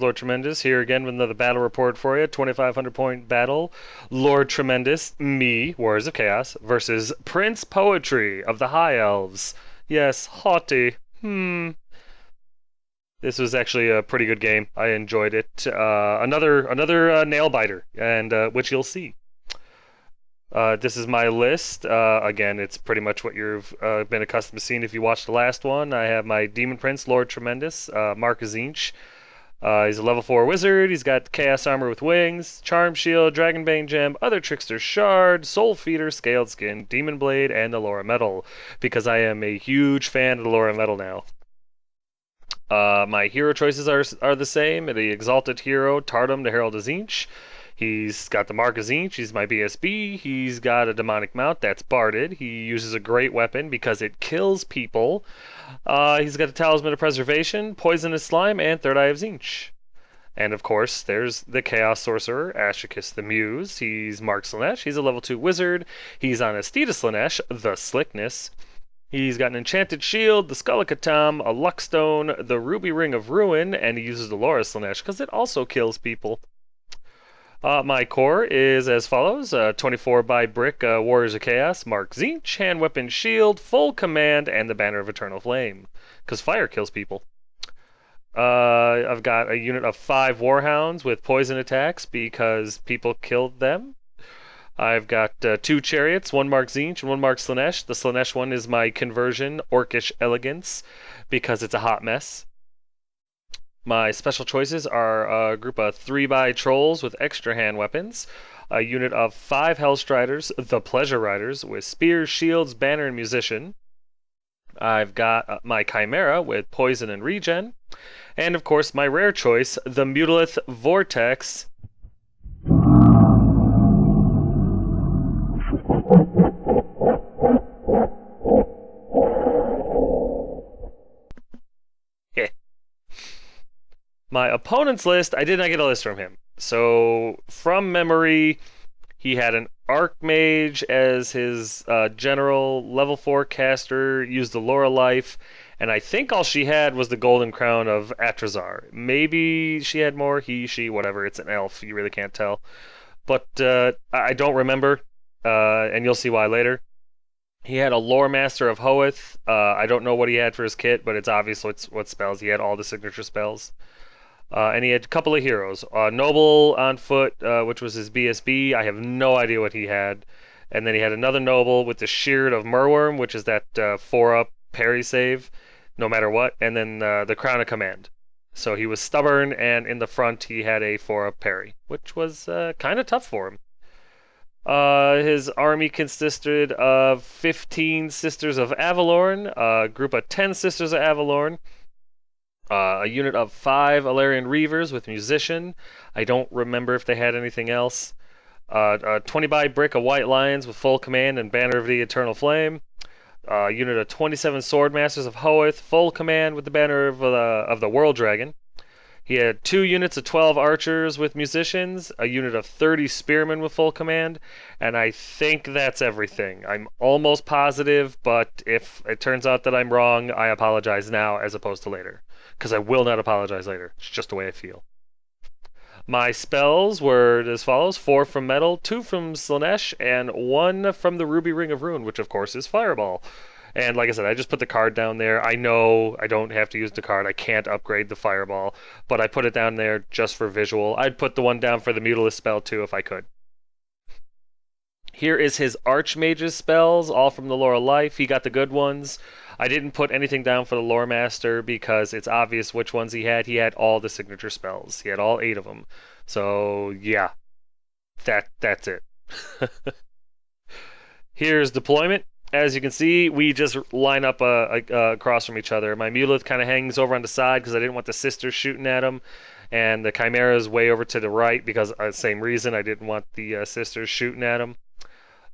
Lord Tremendous, here again with another battle report for you. 2,500 point battle. Lord Tremendous, me, Warriors of Chaos, versus Prince Poetry of the High Elves. Yes, haughty. This was actually a pretty good game. I enjoyed it. Another nail biter, and which you'll see. This is my list. Again, it's pretty much what you've been accustomed to seeing if you watched the last one. I have my Demon Prince, Lord Tremendous, Mark Zinch. He's a level 4 wizard. He's got Chaos Armor with Wings, Charm Shield, Dragonbane Gem, Other Trickster Shard, Soul Feeder, Scaled Skin, Demon Blade, and the Laura Metal, because I am a huge fan of the Laura Metal now. My hero choices are the same. The Exalted Hero, Tardum, the Herald of Zinch. He's got the Mark of Zinch, he's my BSB. He's got a demonic mount that's barded. He uses a great weapon because it kills people. He's got a Talisman of Preservation, Poisonous Slime, and Third Eye of Zinch. And of course, there's the Chaos Sorcerer, Ashikis the Muse. He's Mark Slaanesh. He's a level 2 wizard. He's on Astita Slaanesh, the Slickness. He's got an Enchanted Shield, the Skullikatam, a Luckstone, the Ruby Ring of Ruin, and he uses the Laura Slaanesh because it also kills people. My core is as follows: 24 by Brick, Warriors of Chaos, Mark Zinch, Hand Weapon Shield, Full Command, and the Banner of Eternal Flame, because fire kills people. I've got a unit of 5 Warhounds with poison attacks because people killed them. I've got 2 Chariots, 1 Mark Zinch and 1 Mark Slaanesh. The Slaanesh one is my conversion, Orcish Elegance, because it's a hot mess. My special choices are a group of 3 by Trolls with extra hand weapons, a unit of 5 Hellstriders, the Pleasure Riders, with Spears, Shields, Banner, and Musician. I've got my Chimera with Poison and Regen, and of course my rare choice, the Mutalith Vortex. My opponent's list, I did not get a list from him. So, from memory, he had an Archmage as his general, level 4 caster, used the Laura Life, and I think all she had was the Golden Crown of Atrazar. Maybe she had more, he, she, whatever. It's an elf, you really can't tell. But I don't remember, and you'll see why later. He had a Lore Master of Hoeth. I don't know what he had for his kit, but it's obvious what spells. He had all the signature spells. And he had a couple of heroes. Noble on foot, which was his BSB. I have no idea what he had. And then he had another Noble with the Sheard of Murworm, which is that 4-up parry save, no matter what. And then the Crown of Command. So he was stubborn, and in the front he had a 4-up parry, which was kind of tough for him. His army consisted of 15 Sisters of Avalorn, a group of 10 Sisters of Avalorn, a unit of 5 Alarian Reavers with Musician. I don't remember if they had anything else. 20 by Brick of White Lions with Full Command and Banner of the Eternal Flame. A unit of 27 Swordmasters of Hoeth, Full Command with the Banner of the World Dragon. He had 2 units of 12 Archers with Musicians, a unit of 30 Spearmen with Full Command, and I think that's everything. I'm almost positive, but if it turns out that I'm wrong, I apologize now as opposed to later, because I will not apologize later. It's just the way I feel. My spells were as follows: 4 from Metal, 2 from Slaanesh, and 1 from the Ruby Ring of Ruin, which of course is Fireball. And like I said, I just put the card down there. I know I don't have to use the card. I can't upgrade the Fireball, but I put it down there just for visual. I'd put the one down for the Mutalist spell too if I could. Here is his Archmage's spells, all from the Laura Life. He got the good ones. I didn't put anything down for the Lore Master because it's obvious which ones he had. He had all the signature spells. He had all 8 of them. So yeah, that's it. Here's deployment. As you can see, we just line up across from each other. My Mutalith kind of hangs over on the side because I didn't want the sisters shooting at him. And the Chimera is way over to the right because same reason, I didn't want the sisters shooting at him.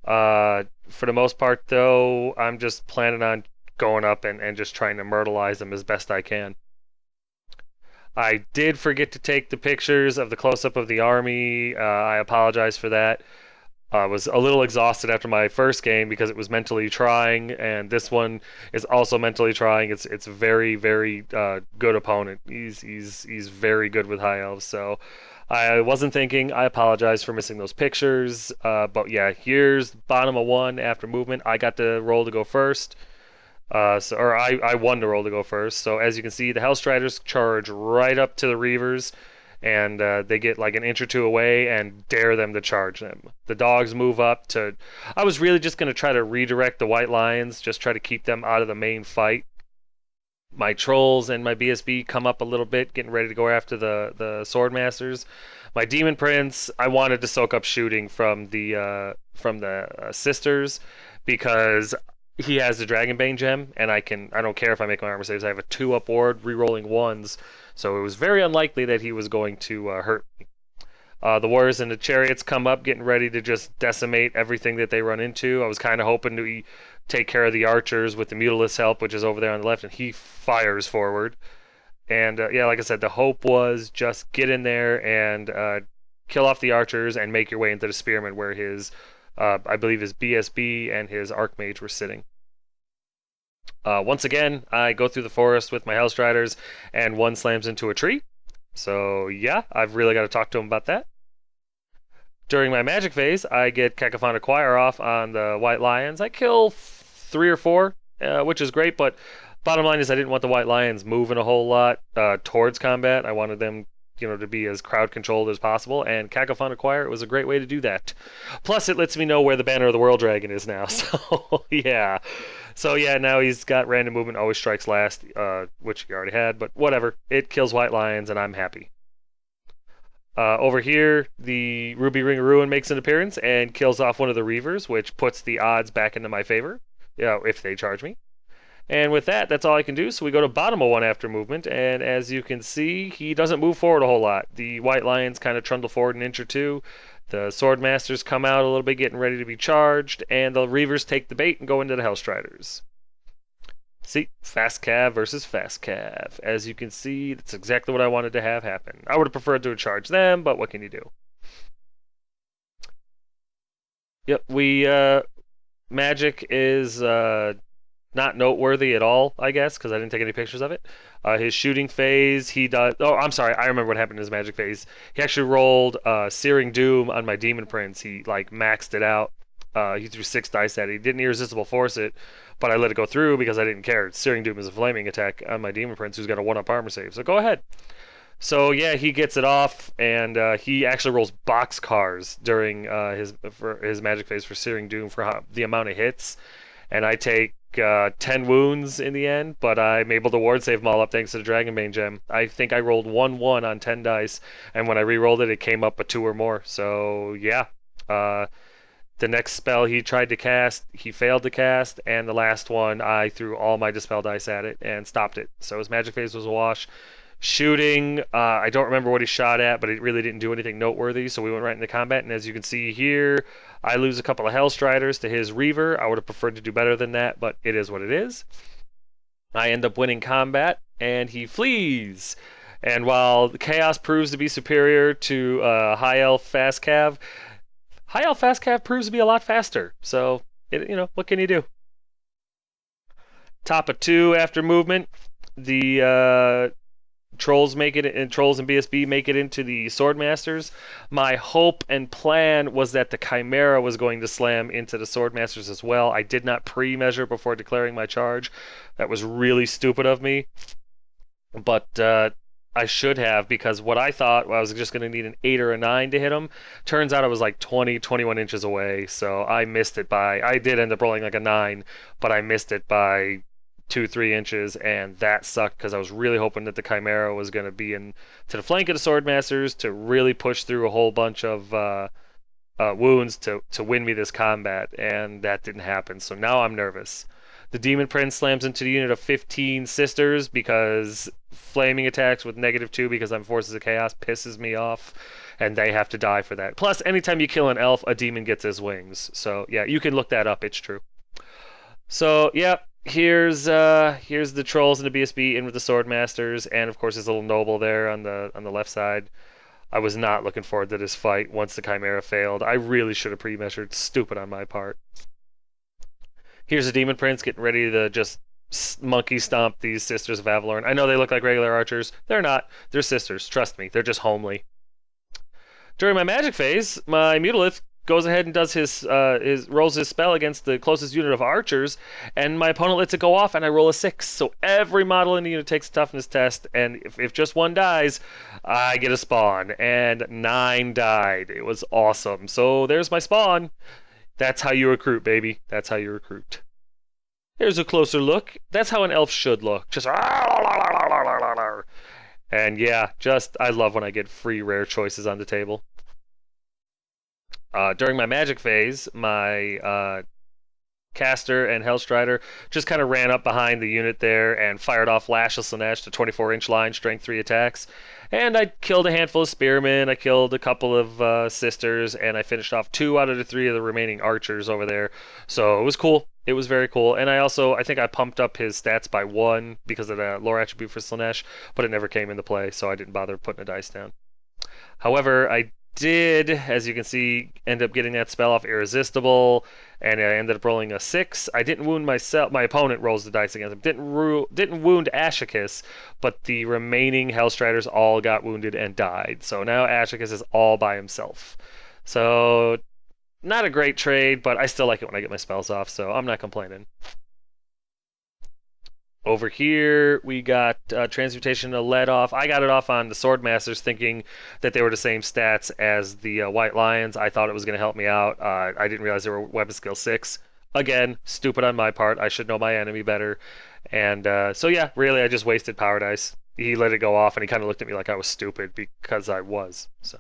For the most part, though, I'm just planning on going up and just trying to myrtleize them as best I can. I did forget to take the pictures of the close-up of the army. I apologize for that. I was a little exhausted after my first game because it was mentally trying, and this one is also mentally trying. It's a very very good opponent. He's very good with high elves. So I wasn't thinking. I apologize for missing those pictures. But yeah, here's bottom of one after movement. I got the roll to go first. I won the roll to go first. So as you can see, the Hellstriders charge right up to the Reavers, and they get like an inch or two away and dare them to charge them. The dogs move up to. I was really just going to try to redirect the White Lions, just try to keep them out of the main fight. My trolls and my BSB come up a little bit, getting ready to go after the Swordmasters. My Demon Prince, I wanted to soak up shooting from the sisters because he has the Dragonbane gem, and I don't care if I make my armor saves. I have a 2-up ward, rerolling ones, so it was very unlikely that he was going to hurt me. The warriors and the chariots come up, getting ready to just decimate everything that they run into. I was kind of hoping to take care of the archers with the Mutalisk's help, which is over there on the left, and he fires forward. And yeah, like I said, the hope was just get in there and kill off the archers and make your way into the spearmen, where his, I believe, his BSB and his Archmage were sitting. Once again, I go through the forest with my Hellstriders, and one slams into a tree. So yeah, I've really got to talk to him about that. During my magic phase, I get Cacophonic Choir off on the White Lions. I kill 3 or 4, which is great, but bottom line is I didn't want the White Lions moving a whole lot towards combat. I wanted them, to be as crowd controlled as possible, and Cacophonic Choir, it was a great way to do that. Plus, it lets me know where the Banner of the World Dragon is now, so yeah. So yeah, now he's got random movement, always strikes last, which he already had, but whatever. It kills White Lions, and I'm happy. Over here, the Ruby Ring of Ruin makes an appearance and kills off one of the Reavers, which puts the odds back into my favor, if they charge me. And with that, that's all I can do. So we go to bottom of one after movement, and as you can see, he doesn't move forward a whole lot. The White Lions kind of trundle forward an inch or two. The Swordmasters come out a little bit, getting ready to be charged, and the Reavers take the bait and go into the Hellstriders. See, fast cav versus fast cav. As you can see, that's exactly what I wanted to have happen. I would have preferred to charge them, but what can you do? Yep, magic is not noteworthy at all, I guess, because I didn't take any pictures of it. His shooting phase, he does. Oh, I'm sorry, I remember what happened in his magic phase. He actually rolled Searing Doom on my Demon Prince. He like maxed it out. He threw 6 dice at it. He didn't irresistible force it, but I let it go through because I didn't care. Searing Doom is a flaming attack on my Demon Prince, who's got a 1-up armor save. So go ahead. So yeah, he gets it off, and he actually rolls boxcars during his magic phase for Searing Doom for the amount of hits, and I take 10 wounds in the end, but I'm able to ward save them all up thanks to the Dragonbane gem. I think I rolled 1-1 on 10 dice, and when I re-rolled it, it came up a 2 or more. So yeah. The next spell he tried to cast, he failed to cast, and the last one, I threw all my Dispel dice at it and stopped it. So his magic phase was a wash. Shooting, I don't remember what he shot at, but it really didn't do anything noteworthy, so we went right into combat, and as you can see here, I lose a couple of Hellstriders to his Reaver. I would have preferred to do better than that, but it is what it is. I end up winning combat, and he flees. And while Chaos proves to be superior to High Elf Fast Cav, High Elf Fast Cav proves to be a lot faster. So, what can you do? Top of 2 after movement. The trolls make it, and trolls and BSB make it into the Swordmasters. My hope and plan was that the Chimera was going to slam into the Swordmasters as well. I did not pre-measure before declaring my charge. That was really stupid of me. But I should have, because what I thought I was just going to need an 8 or a 9 to hit him. Turns out I was like 20, 21 inches away, so I missed it by. I did end up rolling like a 9, but I missed it by 2-3 inches, and that sucked because I was really hoping that the Chimera was going to be in to the flank of the Swordmasters to really push through a whole bunch of wounds to win me this combat, and that didn't happen. So now I'm nervous. The Demon Prince slams into the unit of 15 Sisters because flaming attacks with -2 because I'm Forces of Chaos pisses me off, and they have to die for that. Plus, anytime you kill an elf, a demon gets his wings. So yeah, you can look that up. It's true. So yeah, here's the trolls and the BSB in with the Swordmasters, and of course his little noble there on the left side. I was not looking forward to this fight once the Chimera failed. I really should have pre-measured. Stupid on my part. Here's a Demon Prince getting ready to just monkey stomp these Sisters of Avalorn. I know they look like regular archers. They're not. They're sisters. Trust me. They're just homely. During my magic phase, my Mutolith goes ahead and does his rolls his spell against the closest unit of archers, and my opponent lets it go off, and I roll a 6. So every model in the unit takes a toughness test, and if just one dies, I get a spawn. And 9 died. It was awesome. So there's my spawn. That's how you recruit, baby. That's how you recruit. Here's a closer look. That's how an elf should look. Just and yeah, just I love when I get free rare choices on the table. During my magic phase, my caster and Hellstrider just kind of ran up behind the unit there and fired off Lashless Slanesh to 24-inch line, strength 3 attacks. And I killed a handful of spearmen, I killed a couple of sisters, and I finished off 2 out of the 3 of the remaining archers over there. So it was cool. It was very cool. And I think I pumped up his stats by 1 because of the lore attribute for Slanesh, but it never came into play, so I didn't bother putting a dice down. However, I did, as you can see, end up getting that spell off Irresistible, and I ended up rolling a 6. I didn't wound myself. My opponent rolls the dice against him. Didn't wound Ashicus, but the remaining Hellstriders all got wounded and died. So now Ashicus is all by himself. So not a great trade, but I still like it when I get my spells off, so I'm not complaining. Over here, we got Transmutation to Lead off. I got it off on the Swordmasters, thinking that they were the same stats as the White Lions. I thought it was going to help me out. I didn't realize they were Weapon Skill 6. Again, stupid on my part. I should know my enemy better. And so yeah, really, I just wasted Power Dice. He let it go off, and he kind of looked at me like I was stupid because I was. So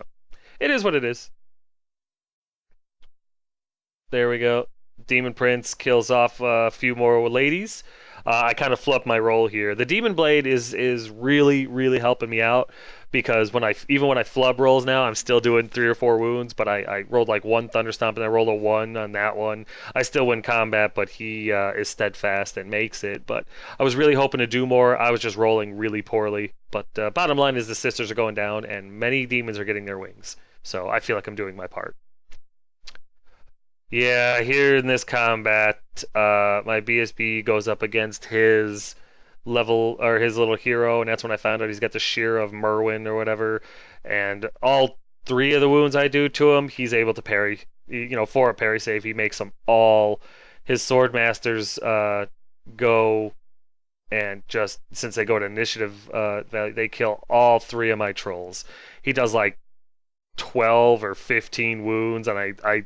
it is what it is. There we go. Demon Prince kills off a few more ladies. I kind of flipped my role here. The Demon Blade is really helping me out because even when I flub rolls now, I'm still doing 3 or 4 wounds, but I rolled like 1 Thunderstomp and I rolled a 1 on that one. I still win combat, but he is steadfast and makes it. But I was really hoping to do more. I was just rolling really poorly. But bottom line is the sisters are going down and many demons are getting their wings. So I feel like I'm doing my part. Yeah, here in this combat, my BSB goes up against his his little hero, and that's when I found out he's got the Shear of Merwin or whatever. And all 3 of the wounds I do to him, he's able to parry. For a parry save, he makes them all. His Swordmasters go, and just since they go to initiative, they kill all 3 of my trolls. He does like 12 or 15 wounds, and I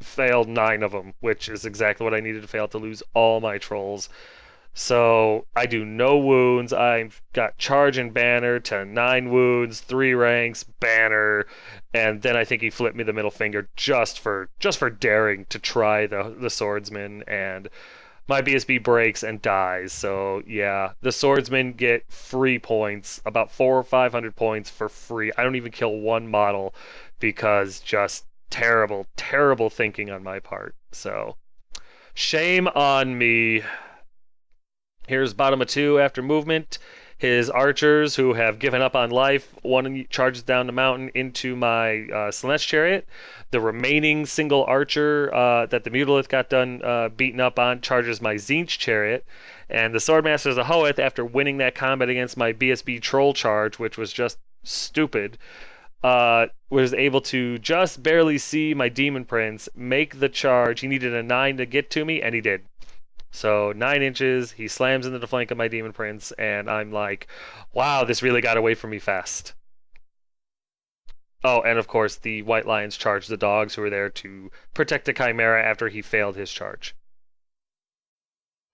failed 9 of them, which is exactly what I needed to fail to lose all my trolls. So I do no wounds. I've got charge and banner to 9 wounds, 3 ranks, banner, and then I think he flipped me the middle finger just for daring to try the swordsman, and my BSB breaks and dies. So yeah, the swordsmen get free points, about 400 or 500 points for free. I don't even kill 1 model because just terrible thinking on my part. So shame on me. Here's bottom of 2 after movement. His archers, who have given up on life, one charges down the mountain into my Slanesh chariot. The remaining single archer that the Mutolith got done beating up on charges my Tzeentch chariot. And the Swordmaster Zahoeth, after winning that combat against my BSB troll charge, which was just stupid, was able to just barely see my Demon Prince make the charge. He needed a 9 to get to me, and he did. So 9 inches, he slams into the flank of my Demon Prince, and I'm like, wow, this really got away from me fast. Oh, and of course, the White Lions charged the dogs who were there to protect the Chimera after he failed his charge.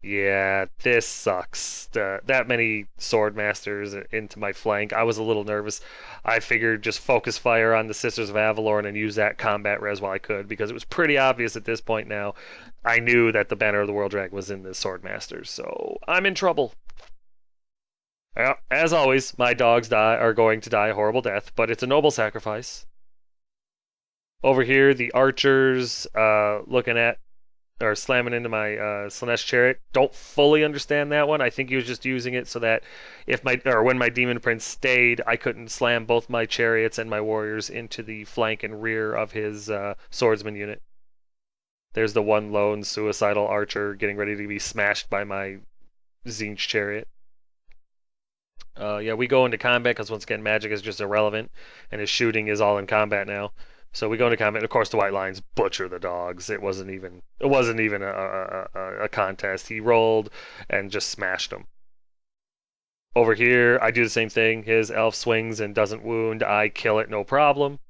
Yeah, this sucks. That many Swordmasters into my flank. I was a little nervous. I figured just focus fire on the Sisters of Avalorn and use that combat res while I could, because it was pretty obvious at this point now. I knew that the Banner of the World Drag was in the Swordmasters, so I'm in trouble. As always, my dogs are going to die a horrible death, but it's a noble sacrifice. Over here, the archers looking at or slamming into my Slanesh chariot. Don't fully understand that one. I think he was just using it so that if my or when my demon prince stayed, I couldn't slam both my chariots and my warriors into the flank and rear of his swordsman unit. There's the one lone suicidal archer getting ready to be smashed by my Zinch chariot. Yeah, we go into combat because once again, magic is just irrelevant, and his shooting is all in combat now. So we go into combat. And of course, the white lions butcher the dogs. It wasn't even a contest. He rolled and just smashed them. Over here, I do the same thing. His elf swings and doesn't wound. I kill it, no problem.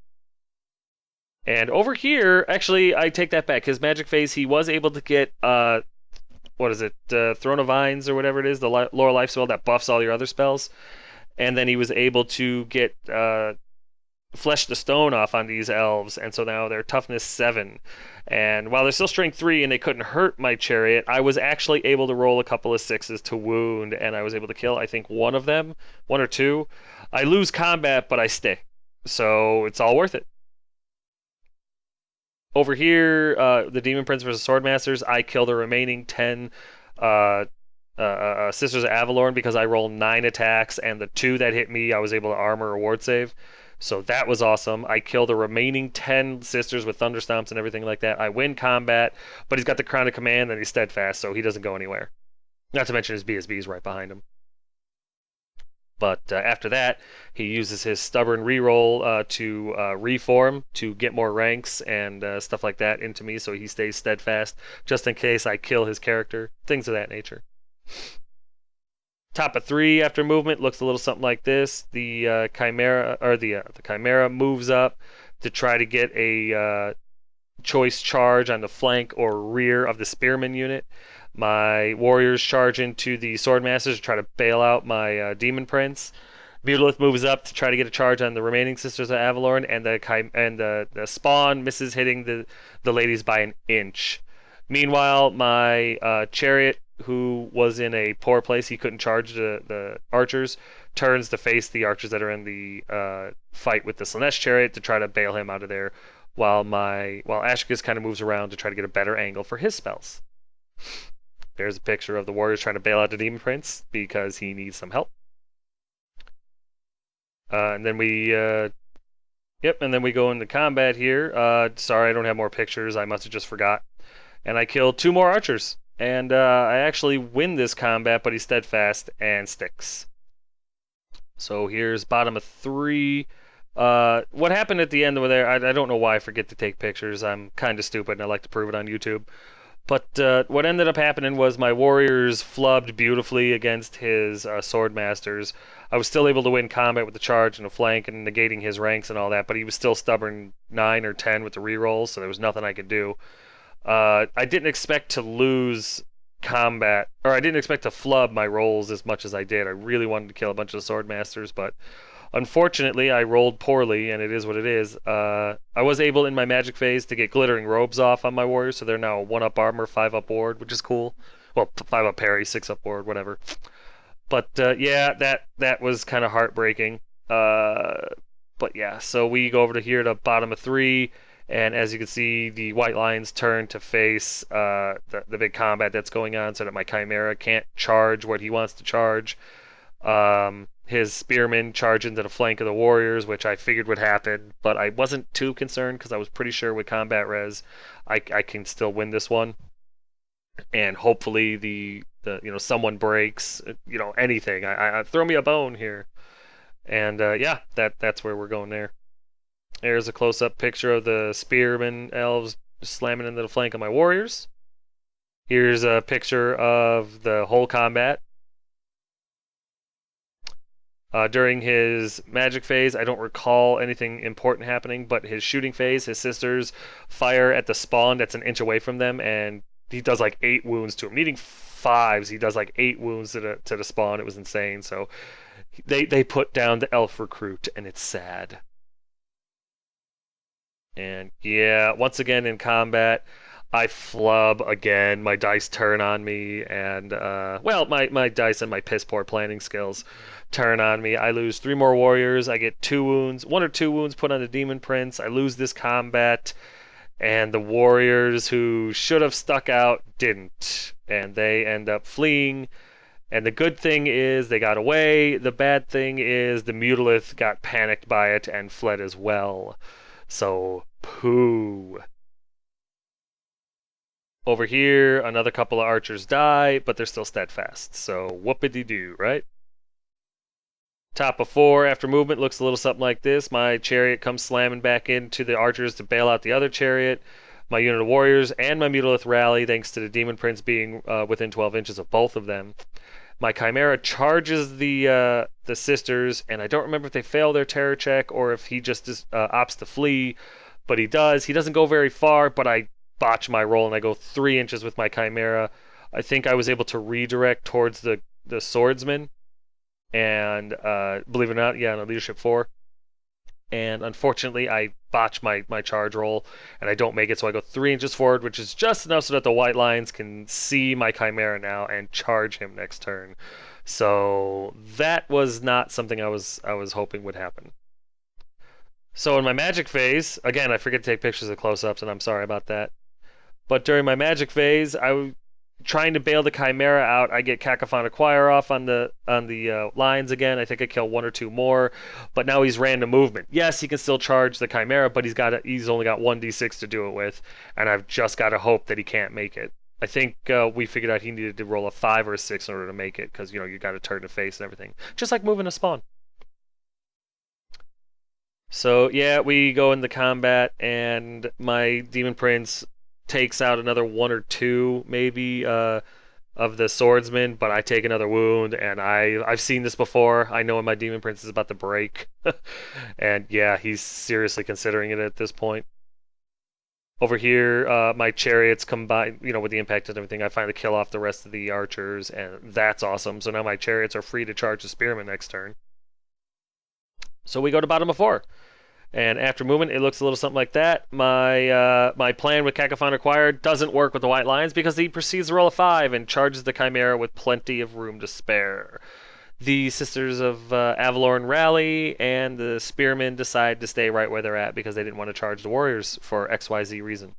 And over here, actually, I take that back. His magic phase, he was able to get what is it, Throne of Vines or whatever it is, the lower life spell that buffs all your other spells. And then he was able to get Flesh the Stone off on these elves, and so now they're toughness 7. And while they're still strength 3 and they couldn't hurt my chariot, I was actually able to roll a couple of 6s to wound, and I was able to kill, I think, one of them, 1 or 2. I lose combat, but I stay. So it's all worth it. Over here, the Demon Prince versus Swordmasters, I kill the remaining 10 Sisters of Avalorn because I rolled 9 attacks, and the 2 that hit me, I was able to armor a ward save. So that was awesome. I kill the remaining 10 sisters with thunderstomps and everything like that. I win combat, but he's got the Crown of Command and he's steadfast, so he doesn't go anywhere. Not to mention his BSB is right behind him. But after that, he uses his stubborn reroll to reform to get more ranks and stuff like that into me, so he stays steadfast just in case I kill his character, things of that nature. Top of 3 after movement looks a little something like this. The Chimera or the Chimera moves up to try to get a choice charge on the flank or rear of the Spearman unit. My warriors charge into the Swordmasters to try to bail out my Demon Prince. Beardlith moves up to try to get a charge on the remaining Sisters of Avalorn, and the Spawn misses hitting the ladies by an inch. Meanwhile, my chariot, who was in a poor place, he couldn't charge the archers, turns to face the archers that are in the fight with the Slanesh chariot to try to bail him out of there, while Ashkus kind of moves around to try to get a better angle for his spells. There's a picture of the warriors trying to bail out the Demon Prince because he needs some help. And then we go into combat here. Sorry, I don't have more pictures. I must have just forgot. And I killed 2 more archers. And I actually win this combat, but he's steadfast and sticks. So here's bottom of 3. What happened at the end over there, I don't know why I forget to take pictures. I'm kind of stupid and I like to prove it on YouTube. But what ended up happening was my warriors flubbed beautifully against his Swordmasters. I was still able to win combat with the charge and the flank and negating his ranks and all that, but he was still stubborn 9 or 10 with the rerolls, so there was nothing I could do. I didn't expect to lose combat, or I didn't expect to flub my rolls as much as I did. I really wanted to kill a bunch of the Swordmasters, but unfortunately, I rolled poorly, and it is what it is. I was able in my magic phase to get glittering robes off on my warriors, so they're now a 1-up armor, 5-up ward, which is cool. Well, 5-up parry, 6-up ward, whatever. But yeah, that was kind of heartbreaking. But yeah, so we go over to here to bottom of 3, and as you can see, the white lions turn to face the big combat that's going on, so that my Chimera can't charge what he wants to charge. His spearmen charge into the flank of the warriors, which I figured would happen, but I wasn't too concerned because I was pretty sure with combat res, I can still win this one, and hopefully the someone breaks, anything. I throw me a bone here, and yeah, that's where we're going there. There's a close-up picture of the spearmen elves slamming into the flank of my warriors. Here's a picture of the whole combat. During his magic phase, I don't recall anything important happening, but his shooting phase, his sisters fire at the spawn that's an inch away from them, and he does like 8 wounds to him. Needing 5s, he does like 8 wounds to the spawn. It was insane. So they put down the elf recruit, and it's sad. And yeah, once again in combat, I flub again. My dice turn on me, and well, my dice and my piss poor planning skills turn on me. I lose 3 more warriors. I get 2 wounds, 1 or 2 wounds put on the Demon Prince. I lose this combat, and the warriors who should have stuck out didn't, and they end up fleeing. And the good thing is they got away. The bad thing is the Mutalith got panicked by it and fled as well. So, poo. Over here, another couple of archers die, but they're still steadfast. So, whoopity-doo, right? Top of 4 after movement looks a little something like this. My chariot comes slamming back into the archers to bail out the other chariot. My unit of warriors and my Mutalith rally, thanks to the Demon Prince being within 12 inches of both of them. My Chimera charges the sisters, and I don't remember if they fail their terror check or if he just opts to flee, but he does. He doesn't go very far, but I botch my roll and I go 3 inches with my Chimera. I think I was able to redirect towards the swordsman, and believe it or not, yeah, on a leadership 4. And unfortunately, I botch my charge roll, and I don't make it, so I go 3 inches forward, which is just enough so that the White Lions can see my Chimera now and charge him next turn. So that was not something I was hoping would happen. So in my magic phase, again, I forget to take pictures of close-ups, and I'm sorry about that. But during my magic phase, trying to bail the Chimera out, I get Cacophonic Choir off on the lines again. I think I kill 1 or 2 more, but now he's random movement. Yes, he can still charge the Chimera, but he's only got 1d6 to do it with, and I've just got to hope that he can't make it. I think we figured out he needed to roll a 5 or a 6 in order to make it, because you got to turn the face and everything, just like moving a spawn. So yeah, we go into combat, and my Demon Prince takes out another 1 or 2 maybe of the swordsman, but I take another wound, and I've seen this before. I know when my Demon Prince is about to break. And yeah, he's seriously considering it at this point. Over here, my chariots combine, with the impact and everything, I finally kill off the rest of the archers, and that's awesome. So now my chariots are free to charge the spearmen next turn. So we go to bottom of 4. And after movement, it looks a little something like that. My plan with Cacophonic Choir doesn't work with the White Lions because he proceeds to roll a 5 and charges the Chimera with plenty of room to spare. The Sisters of Avalorn rally, and the Spearmen decide to stay right where they're at because they didn't want to charge the Warriors for XYZ reason.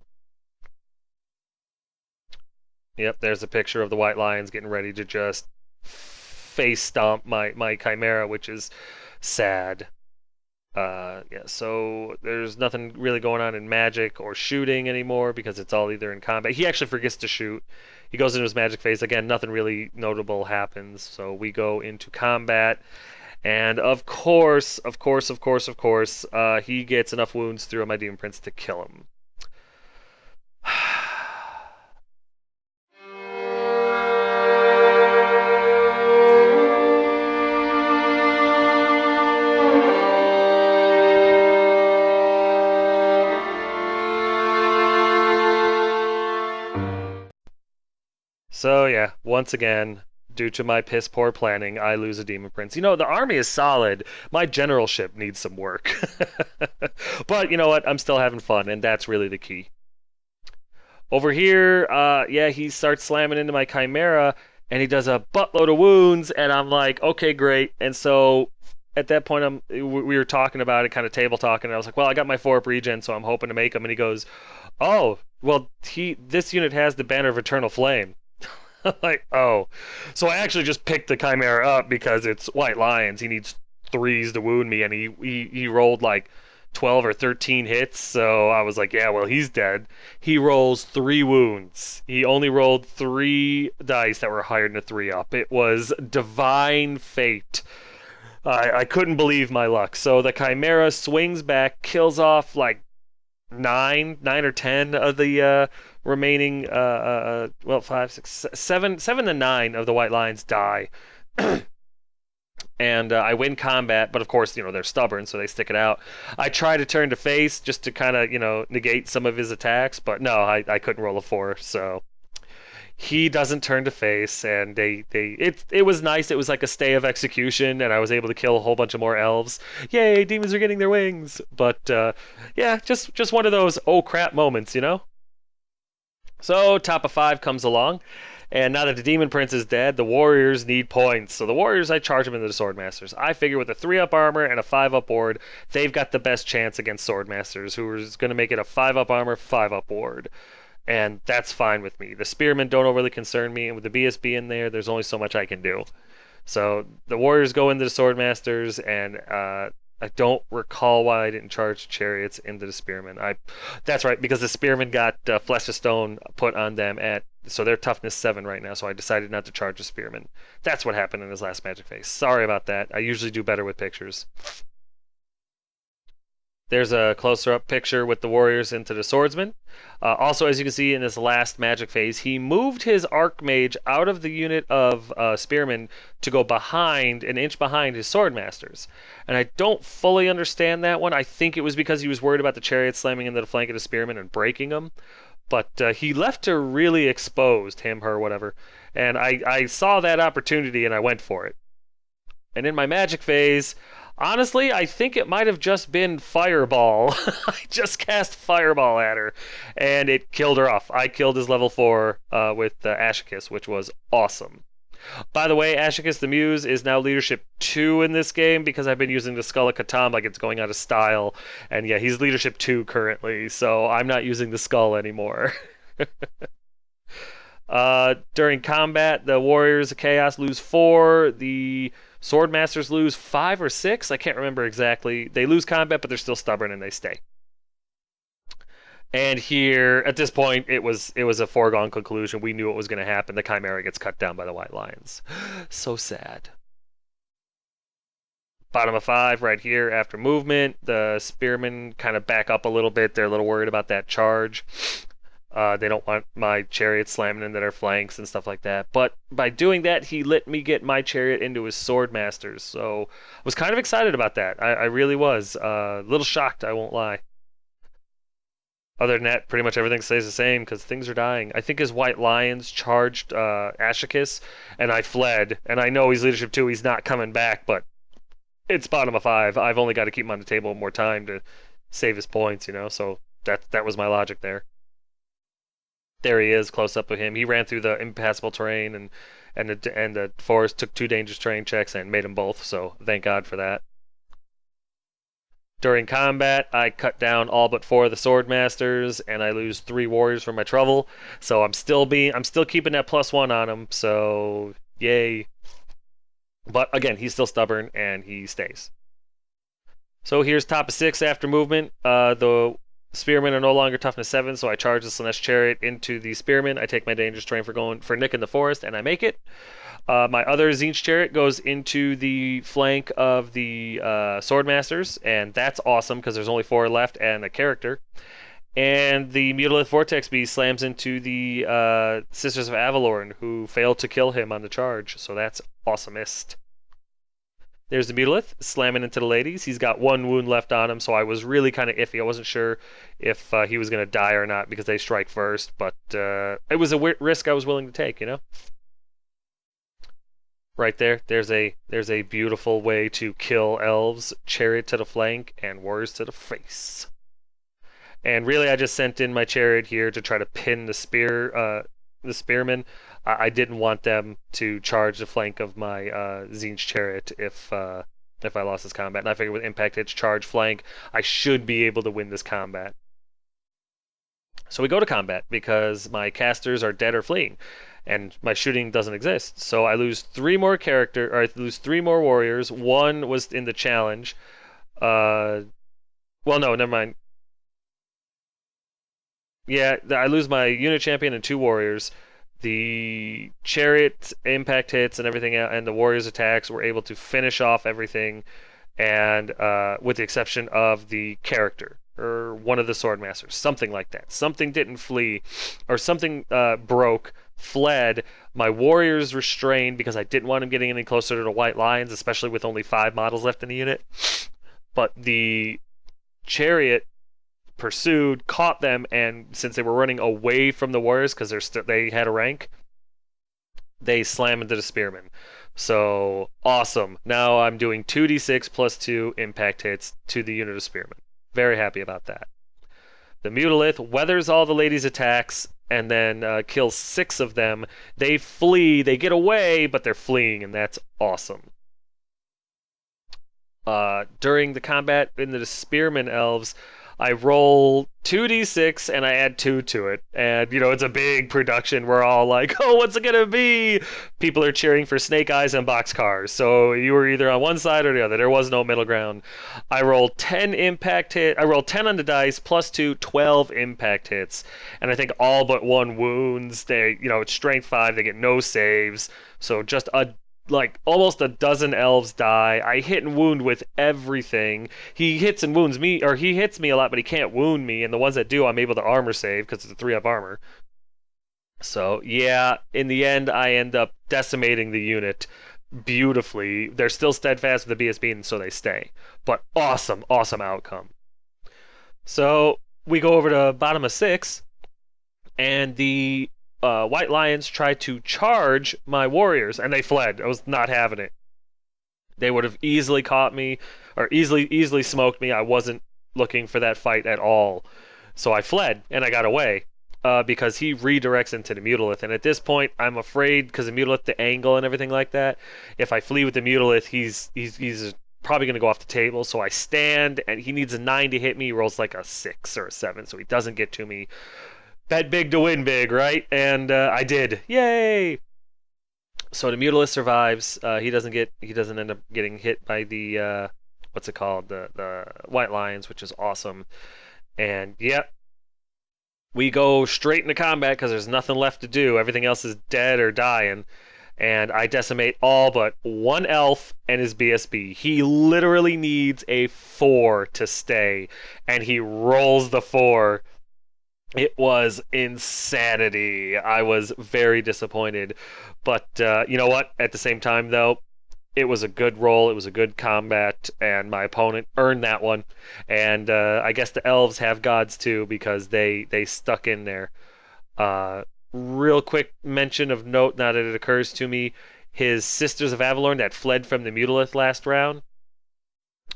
Yep, there's a picture of the White Lions getting ready to just face stomp my Chimera, which is sad. Yeah, so there's nothing really going on in magic or shooting anymore because it's all either in combat. He actually forgets to shoot. He goes into his magic phase. Again, nothing really notable happens. So we go into combat. And of course, he gets enough wounds through my Demon Prince to kill him. So yeah, once again, due to my piss poor planning, I lose a Demon Prince. The army is solid. My generalship needs some work. But you know what? I'm still having fun, and that's really the key. Over here, yeah, he starts slamming into my Chimera, and he does a buttload of wounds, and I'm like, okay, great. And so at that point, we were talking about it, kind of table talking, and I was like, well, I got my 4-up regen, so I'm hoping to make him. And he goes, oh, well, this unit has the Banner of Eternal Flame. Like, oh. So I actually just picked the Chimera up because it's White Lions. He needs 3s to wound me, and he rolled like 12 or 13 hits, so I was like, yeah, well, he's dead. He rolls 3 wounds. He only rolled 3 dice that were higher than a 3-up. It was divine fate. I couldn't believe my luck. So the Chimera swings back, kills off like 9 or 10 of the remaining, 5, 6, 7 to 9 of the White Lions die. And I win combat, but of course, they're stubborn, so they stick it out. I try to turn to face just to kind of, negate some of his attacks, but no, I couldn't roll a 4, so he doesn't turn to face, and it was nice. It was like a stay of execution, and I was able to kill a whole bunch of more elves. Yay, demons are getting their wings. But yeah, just one of those oh crap moments, So top of 5 comes along, and now that the Demon Prince is dead, the Warriors need points. So the Warriors, I charge them into the Swordmasters. I figure with a 3-up armor and a 5-up ward, they've got the best chance against Swordmasters, who is going to make it a 5-up armor, 5-up ward. And that's fine with me. The Spearmen don't overly concern me, and with the BSB in there, there's only so much I can do. So the Warriors go into the Swordmasters, and I don't recall why I didn't charge Chariots into the Spearmen. That's right, because the Spearmen got Flesh of Stone put on them so they're toughness 7 right now, so I decided not to charge the Spearmen. That's what happened in his last Magic phase. Sorry about that. I usually do better with pictures. There's a closer up picture with the Warriors into the Swordsman. Also, as you can see in his last Magic phase, he moved his Archmage out of the unit of Spearmen to go an inch behind his Swordmasters. And I don't fully understand that one. I think it was because he was worried about the Chariot slamming into the flank of the Spearmen and breaking them. But he left her really exposed, him, her, whatever. And I saw that opportunity and I went for it. And in my Magic phase, honestly, I think it might have just been Fireball. I just cast Fireball at her, and it killed her off. I killed his level 4 with Ashicus, which was awesome. By the way, Ashicus the Muse is now leadership 2 in this game because I've been using the Skull of Catan like it's going out of style. And yeah, he's leadership 2 currently, so I'm not using the Skull anymore. During combat, the Warriors of Chaos lose 4. The Swordmasters lose 5 or 6. I can't remember exactly. They lose combat, but they're still stubborn and they stay. And here, at this point, it was a foregone conclusion. We knew what was going to happen. The Chimera gets cut down by the White Lions. So sad. Bottom of 5 right here after movement. The Spearmen kind of back up a little bit. They're a little worried about that charge. They don't want my Chariot slamming into their flanks and stuff like that. But by doing that, he let me get my Chariot into his Swordmasters. So I was kind of excited about that. I really was. A little shocked, I won't lie. Other than that, pretty much everything stays the same because things are dying. I think his White Lions charged Ashicus, and I fled. And I know he's leadership 2. He's not coming back, but it's bottom of 5. I've only got to keep him on the table more time to save his points, So that was my logic there. There he is, close up with him. He ran through the impassable terrain, and the forest took 2 dangerous terrain checks and made them both. So thank God for that. During combat, I cut down all but 4 of the Swordmasters, and I lose 3 Warriors from my trouble. So I'm still keeping that +1 on him. So yay! But again, he's still stubborn and he stays. So here's top of 6 after movement. The Spearmen are no longer toughness 7, so I charge the Slanesh Chariot into the Spearmen. I take my dangerous terrain for Nick in the forest, and I make it. My other Tzeentch Chariot goes into the flank of the Swordmasters, and that's awesome because there's only 4 left and a character. And the Mutalith Vortex Beast slams into the Sisters of Avalorn, who failed to kill him on the charge, so that's awesomest. There's the Mutalith slamming into the ladies. He's got 1 wound left on him, so I was really kind of iffy. I wasn't sure if he was going to die or not because they strike first, but it was a risk I was willing to take, Right there, there's a beautiful way to kill elves. Chariot to the flank and Warriors to the face. And really, I just sent in my Chariot here to try to pin the Spearmen. I didn't want them to charge the flank of my Tzeentch Chariot if I lost this combat. And I figured with impact hits, charge flank, I should be able to win this combat. So we go to combat because my casters are dead or fleeing, and my shooting doesn't exist. So I lose 3 more I lose 3 more Warriors. 1 was in the challenge. Well, no, never mind. Yeah, I lose my unit champion and 2 Warriors. The Chariot impact hits and everything, and the Warriors attacks were able to finish off everything, and with the exception of the character or one of the Swordmasters, something like that. Something didn't flee, or something broke, fled. My Warriors restrained because I didn't want him getting any closer to the White Lions, especially with only 5 models left in the unit. But the Chariot pursued, caught them, and since they were running away from the Warriors because they had a rank, they slam into the Spearmen. So awesome. Now I'm doing 2d6 plus 2 impact hits to the unit of Spearmen. Very happy about that. The Mutalith weathers all the ladies' attacks and then kills 6 of them. They flee, they get away, but they're fleeing, and that's awesome. During the combat in the Spearman Elves, I roll 2d6 and I add 2 to it. And, it's a big production. We're all like, oh, what's it going to be? People are cheering for Snake Eyes and Boxcars. So you were either on one side or the other. There was no middle ground. I rolled 10 impact hit. I rolled 10 on the dice, plus 2, 12 impact hits. And I think all but 1 wounds. They, it's strength 5. They get no saves. So just almost a dozen elves die. I hit and wound with everything. He hits and wounds me, or he hits me a lot, but he can't wound me. And the ones that do, I'm able to armor save because it's a 3-up armor. So yeah, in the end, I end up decimating the unit beautifully. They're still steadfast with the BSB, and so they stay. But awesome, awesome outcome. So we go over to bottom of 6, and the White Lions tried to charge my warriors, and they fled. I was not having it. They would have easily caught me, or easily smoked me. I wasn't looking for that fight at all. So I fled, and I got away, because he redirects into the Mutalith. And at this point, I'm afraid, because the Mutalith, the angle and everything like that, if I flee with the Mutalith, he's probably going to go off the table. So I stand, and he needs a 9 to hit me. He rolls like a 6 or a 7, so he doesn't get to me. Bet big to win big, right? And I did. Yay! So the Mutalist survives. He doesn't end up getting hit by the what's it called? The White Lions, which is awesome. And yep, we go straight into combat because there's nothing left to do. Everything else is dead or dying. And I decimate all but 1 elf and his BSB. He literally needs a 4 to stay, and he rolls the 4. It was insanity. I was very disappointed. But you know what? At the same time, though, it was a good roll. It was a good combat, and my opponent earned that one. And I guess the elves have gods, too, because they stuck in there. Real quick mention of note, now that it occurs to me, his Sisters of Avalorn that fled from the Mutalith last round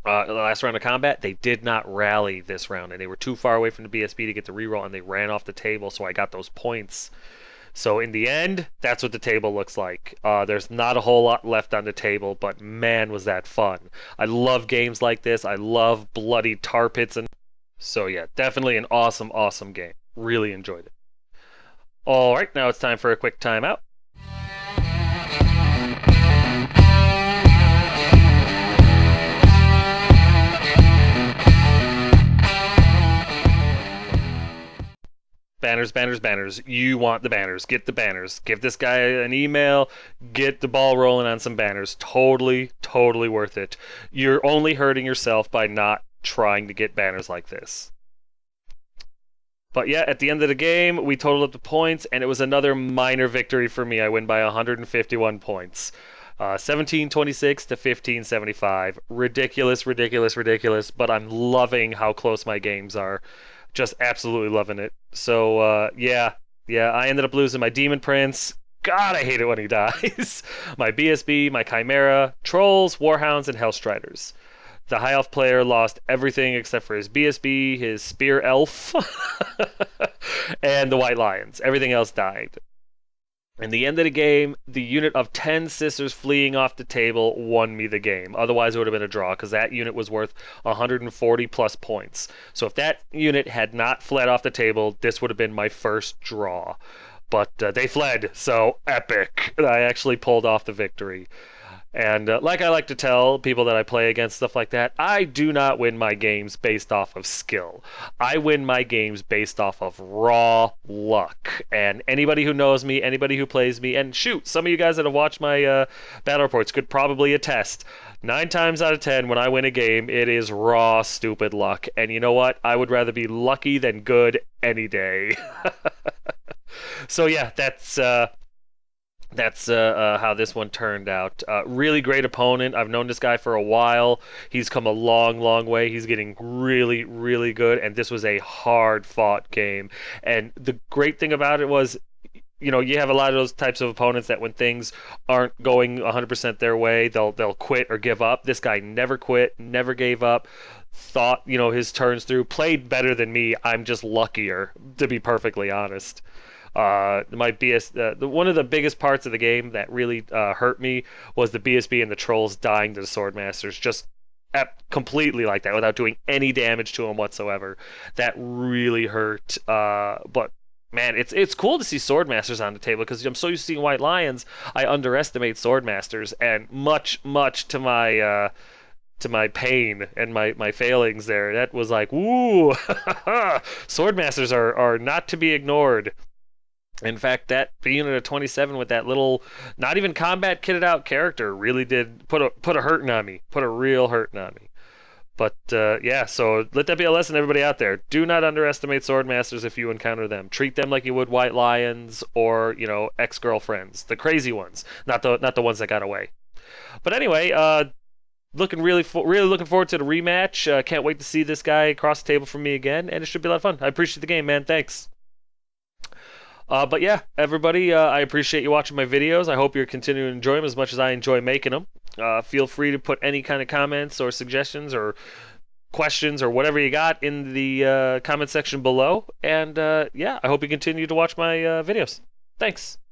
of combat, they did not rally this round, and they were too far away from the BSB to get the reroll, and they ran off the table, so I got those points. So in the end, that's what the table looks like. There's not a whole lot left on the table, but man, was that fun. I love games like this. I love bloody tar pits, and so yeah, definitely an awesome, awesome game. Really enjoyed it. All right, now it's time for a quick timeout. Banners, banners, banners. You want the banners. Get the banners. Give this guy an email. Get the ball rolling on some banners. Totally, totally worth it. You're only hurting yourself by not trying to get banners like this. But yeah, at the end of the game, we totaled up the points, and it was another minor victory for me. I win by 151 points. 1726 to 1575. Ridiculous, ridiculous, ridiculous, but I'm loving how close my games are. Just absolutely loving it. So, yeah, I ended up losing my Demon Prince. God, I hate it when he dies. My BSB, my Chimera, Trolls, Warhounds, and Hellstriders. The High Elf player lost everything except for his BSB, his Spear Elf, and the White Lions. Everything else died. In the end of the game, the unit of 10 Sisters fleeing off the table won me the game. Otherwise, it would have been a draw, because that unit was worth 140 plus points. So if that unit had not fled off the table, this would have been my first draw. But they fled, so epic. I actually pulled off the victory. And like I like to tell people that I play against, stuff like that, I do not win my games based off of skill. I win my games based off of raw luck. And anybody who knows me, anybody who plays me, and shoot, some of you guys that have watched my battle reports could probably attest. 9 times out of 10, when I win a game, it is raw, stupid luck. And you know what? I would rather be lucky than good any day. So yeah, that's how this one turned out. Really great opponent. I've known this guy for a while. He's come a long, long way. He's getting really, really good, and this was a hard-fought game. And the great thing about it was, you have a lot of those types of opponents that when things aren't going 100% their way, they'll quit or give up. This guy never quit, never gave up. thought, his turns through, played better than me. I'm just luckier, to be perfectly honest. My one of the biggest parts of the game that really hurt me was the BSB and the trolls dying to the Swordmasters, just completely like that, without doing any damage to them whatsoever. That really hurt. But man, it's cool to see Swordmasters on the table, because I'm so used to seeing White Lions. I underestimate Swordmasters, and much to my pain and my failings there. That was like, ooh, Swordmasters are not to be ignored. In fact, that being at a 27 with that little, not even combat kitted out character really did put a hurting on me, put a real hurting on me. But yeah, so let that be a lesson to everybody out there. Do not underestimate Swordmasters if you encounter them. Treat them like you would White Lions or ex-girlfriends, the crazy ones, not the ones that got away. But anyway, really looking forward to the rematch. Can't wait to see this guy across the table from me again, and it should be a lot of fun. I appreciate the game, man. Thanks. But yeah, everybody, I appreciate you watching my videos. I hope you're continuing to enjoy them as much as I enjoy making them. Feel free to put any kind of comments or suggestions or questions or whatever you got in the comment section below. And yeah, I hope you continue to watch my videos. Thanks.